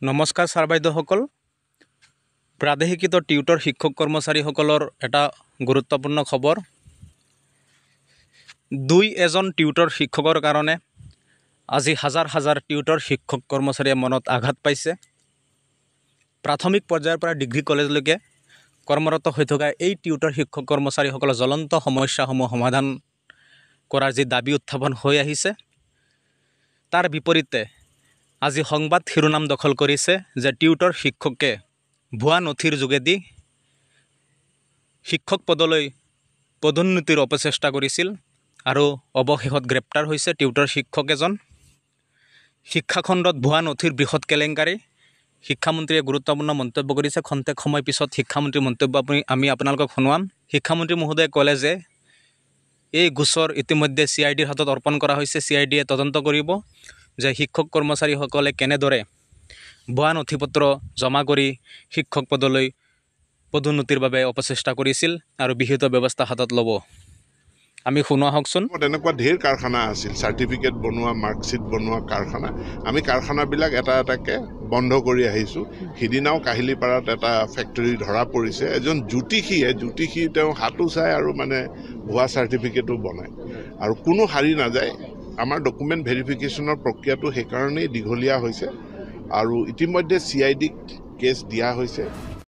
নমস্কাৰ ছাৰ বাইদেউসকল, প্ৰাদেশিকত টিউটৰ শিক্ষক কৰ্মচাৰীসকলৰ এটা গুৰুত্বপূৰ্ণ খবৰ। এজন টিউটৰ শিক্ষকৰ কাৰণে আজি হাজাৰ হাজাৰ টিউটৰ শিক্ষক কৰ্মচাৰীয়ে মনত আঘাত পাইছে। প্ৰাথমিক পৰ্যায়ৰ পৰা ডিগ্ৰী কলেজলৈকে কৰ্মৰত হৈ থকা এই টিউটৰ শিক্ষক কৰ্মচাৰীসকলৰ জ্বলন্ত সমস্যাসমূহ সমাধান কৰাৰ যি দাবী উত্থাপন হৈ আহিছে, তাৰ বিপৰীতে আজি সংবাদ শিৰোনাম দখল কৰিছে যে টিউটৰ শিক্ষকে ভুৱা নথিৰ যোগেদি শিক্ষক পদলৈ পদোন্নতিৰ অপচেষ্টা কৰিছিল আৰু অৱশেষত গ্ৰেপ্তাৰ হৈছে টিউটৰ শিক্ষক এজন। শিক্ষাখণ্ডত ভুৱা নথিৰ বৃহৎ কেলেংকাৰী, শিক্ষামন্ত্ৰীয়ে গুৰুত্বপূৰ্ণ মন্তব্য কৰিছে। খন্তেক সময় পিছত শিক্ষামন্ত্ৰীৰ মন্তব্য আমি আপোনালোকক শুনোৱাম। শিক্ষামন্ত্ৰী মহোদয়ে ক'লে যে এই গোচৰ ইতিমধ্যে CIDৰ হাতত অৰ্পণ কৰা হৈছে। CIDয়ে তদন্ত কৰিব যে শিক্ষক কৰ্মচাৰীসকলে কেনেদৰে ভুৱা নথি পত্ৰ জমা কৰি শিক্ষক পদলৈ পদোন্নতিৰ বাবে অপচেষ্টা কৰিছিল আৰু বিহিত ব্যৱস্থা হাতত ল'ব। আমি শুনোৱা হওকচোন। তেনেকুৱা ঢেৰ কাৰখানা আছিল, চাৰ্টিফিকেট বনোৱা, মাৰ্কশ্বিট বনোৱা কাৰখানা। আমি কাৰখানাবিলাক এটা এটাকৈ বন্ধ কৰি আহিছোঁ। সিদিনাও কাহিলীপাৰাত এটা ফেক্টৰী ধৰা পৰিছে। এজন জ্যোতিষী তেওঁ হাতো চায় আৰু ভুৱা চাৰ্টিফিকেটো বনায় আৰু কোনো হাৰি নাযায়। আমাৰ ডকুমেণ্ট ভেৰিফিকেশ্যনৰ প্ৰক্ৰিয়াটো সেইকাৰণেই দীঘলীয়া হৈছে আৰু ইতিমধ্যে CIDক কেছ দিয়া হৈছে।